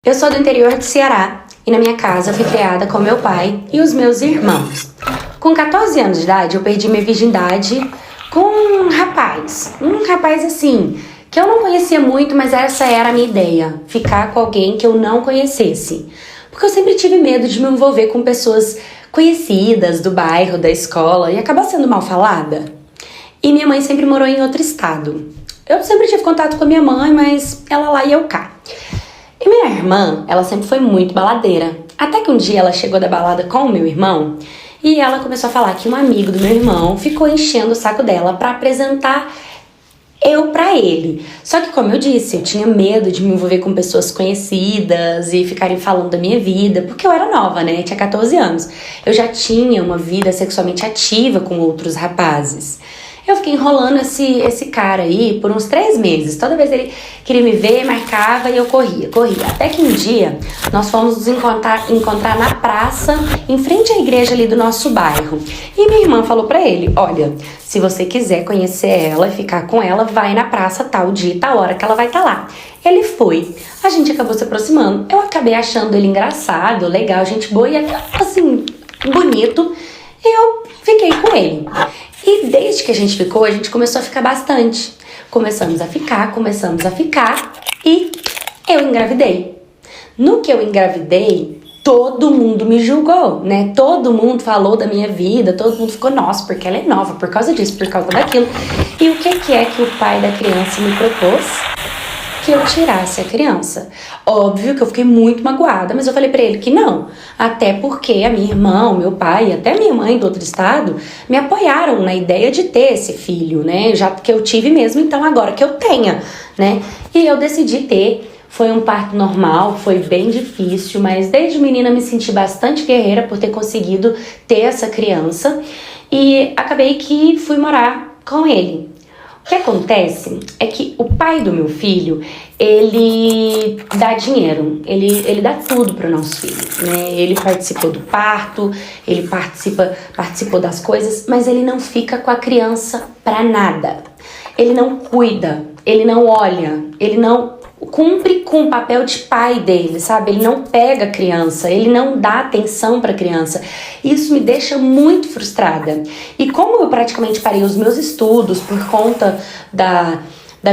Eu sou do interior de Ceará e na minha casa eu fui criada com meu pai e os meus irmãos. Com 14 anos de idade eu perdi minha virgindade com um rapaz assim, que eu não conhecia muito, mas essa era a minha ideia, ficar com alguém que eu não conhecesse. Porque eu sempre tive medo de me envolver com pessoas conhecidas do bairro, da escola e acabar sendo mal falada. E minha mãe sempre morou em outro estado. Eu sempre tive contato com a minha mãe, mas ela lá e eu cá. E minha irmã, ela sempre foi muito baladeira. Até que um dia ela chegou da balada com o meu irmão e ela começou a falar que um amigo do meu irmão ficou enchendo o saco dela pra apresentar eu pra ele. Só que, como eu disse, eu tinha medo de me envolver com pessoas conhecidas e ficarem falando da minha vida, porque eu era nova, né? Eu tinha 14 anos. Eu já tinha uma vida sexualmente ativa com outros rapazes. Eu fiquei enrolando esse cara aí por uns 3 meses. Toda vez ele queria me ver, marcava e eu corria. Até que um dia nós fomos nos encontrar na praça, em frente à igreja ali do nosso bairro. E minha irmã falou pra ele, olha, se você quiser conhecer ela e ficar com ela, vai na praça tal dia e tal hora que ela vai estar lá. Ele foi. A gente acabou se aproximando. Eu acabei achando ele engraçado, legal, gente boa e assim, bonito. E eu fiquei com ele. E desde que a gente ficou, a gente começou a ficar bastante. Começamos a ficar e eu engravidei. No que eu engravidei, todo mundo me julgou, né? Todo mundo falou da minha vida, todo mundo ficou, nossa, porque ela é nova, por causa disso, por causa daquilo. E o que é que o pai da criança me propôs? Que eu tirasse a criança. Óbvio que eu fiquei muito magoada, mas eu falei pra ele que não. Até porque a minha irmã, o meu pai, até a minha mãe do outro estado, me apoiaram na ideia de ter esse filho, né? Já que eu tive mesmo, então agora que eu tenha, né? E eu decidi ter. Foi um parto normal, foi bem difícil, mas desde menina me senti bastante guerreira por ter conseguido ter essa criança. E acabei que fui morar com ele. O que acontece é que o pai do meu filho, ele dá dinheiro, ele dá tudo para o nosso filho, né? Ele participou do parto, ele participou das coisas, mas ele não fica com a criança para nada. Ele não cuida, ele não olha, ele não cumpre com o papel de pai dele, sabe? Ele não pega a criança, ele não dá atenção para a criança. Isso me deixa muito frustrada. E como eu praticamente parei os meus estudos por conta da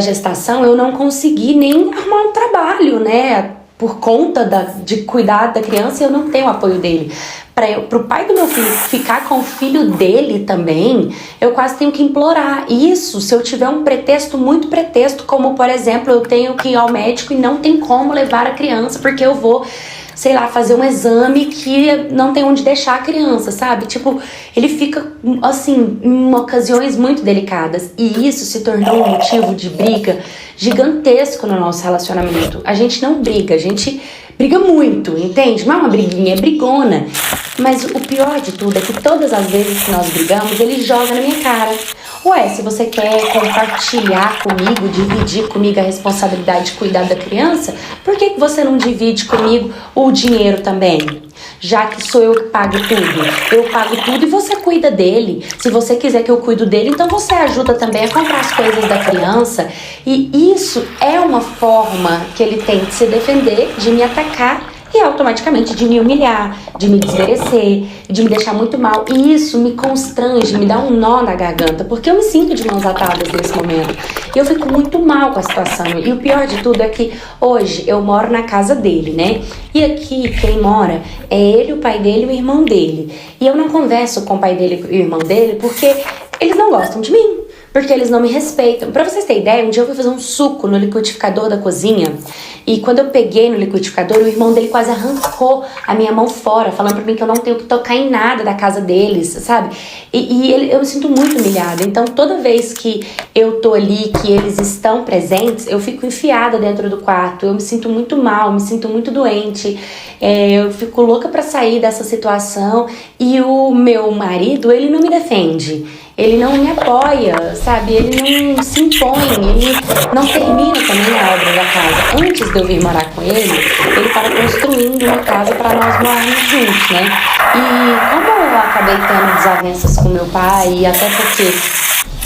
gestação, eu não consegui nem arrumar um trabalho, né? Por conta de cuidar da criança, eu não tenho o apoio dele. Para o pai do meu filho ficar com o filho dele também, eu quase tenho que implorar isso se eu tiver um pretexto, muito pretexto, como por exemplo, eu tenho que ir ao médico e não tem como levar a criança porque eu vou, sei lá, fazer um exame que não tem onde deixar a criança, sabe? Tipo, ele fica assim, em ocasiões muito delicadas e isso se tornou um motivo de briga gigantesco no nosso relacionamento. A gente não briga, a gente briga muito, entende? Não é uma briguinha, é brigona. Mas o pior de tudo é que todas as vezes que nós brigamos, ele joga na minha cara. Ué, se você quer compartilhar comigo, dividir comigo a responsabilidade de cuidar da criança, por que você não divide comigo o dinheiro também? Já que sou eu que pago tudo. Eu pago tudo e você cuida dele. Se você quiser que eu cuido dele, então você ajuda também a comprar as coisas da criança. E isso é uma forma que ele tem de se defender, de me atacar e automaticamente de me humilhar, de me desmerecer, de me deixar muito mal. E isso me constrange, me dá um nó na garganta, porque eu me sinto de mãos atadas nesse momento. E eu fico muito mal com a situação. E o pior de tudo é que hoje eu moro na casa dele, né? E aqui quem mora é ele, o pai dele e o irmão dele. E eu não converso com o pai dele e o irmão dele porque eles não gostam de mim. Porque eles não me respeitam. Pra vocês terem ideia, um dia eu fui fazer um suco no liquidificador da cozinha. E quando eu peguei no liquidificador, o irmão dele quase arrancou a minha mão fora, falando pra mim que eu não tenho que tocar em nada da casa deles, sabe? Eu me sinto muito humilhada. Então, toda vez que eu tô ali, que eles estão presentes, eu fico enfiada dentro do quarto. Eu me sinto muito mal, me sinto muito doente. Eu fico louca pra sair dessa situação. E o meu marido, ele não me defende. Ele não me apoia, sabe? Ele não se impõe, ele não termina também a obra da casa. Antes de eu vir morar com ele estava construindo uma casa para nós morarmos juntos, né? E como eu acabei tendo desavenças com meu pai, e até porque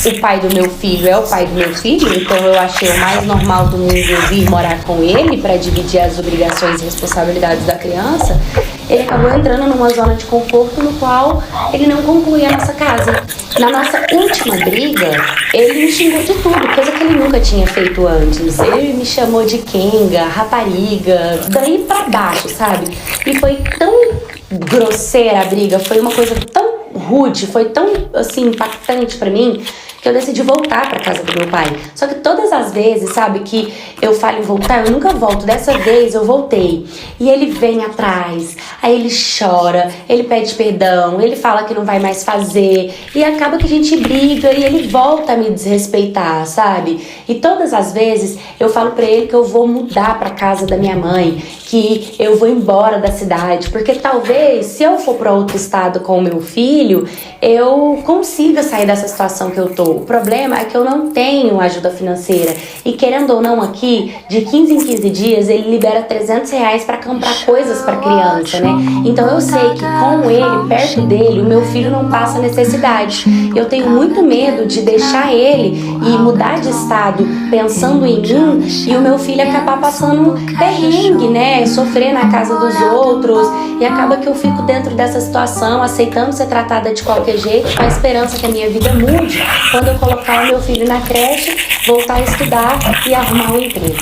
o pai do meu filho é o pai do meu filho, então eu achei o mais normal do mundo eu vir morar com ele para dividir as obrigações e responsabilidades da criança. Ele acabou entrando numa zona de conforto no qual ele não conclui a nossa casa. Na nossa última briga, ele me xingou de tudo, coisa que ele nunca tinha feito antes. Ele me chamou de Kenga, rapariga, daí pra baixo, sabe? E foi tão grosseira a briga, foi uma coisa tão rude, foi tão, assim, impactante pra mim, que eu decidi voltar pra casa do meu pai. Só que todas as vezes, sabe, que eu falo em voltar, eu nunca volto. Dessa vez eu voltei. E ele vem atrás, aí ele chora, ele pede perdão, ele fala que não vai mais fazer. E acaba que a gente briga e ele volta a me desrespeitar, sabe? E todas as vezes eu falo pra ele que eu vou mudar pra casa da minha mãe, que eu vou embora da cidade, porque talvez se eu for pra outro estado com o meu filho, eu consiga sair dessa situação que eu tô. O problema é que eu não tenho ajuda financeira. E querendo ou não, aqui, de 15 em 15 dias, ele libera R$300 para comprar coisas para criança, né? Então eu sei que com ele, perto dele, o meu filho não passa necessidade. Eu tenho muito medo de deixar ele e mudar de estado pensando em mim e o meu filho acabar passando perrengue, né? Sofrer na casa dos outros. E acaba que eu fico dentro dessa situação, aceitando ser tratada de qualquer jeito, com a esperança que a minha vida mude quando eu colocar o meu filho na creche, voltar a estudar e arrumar um emprego.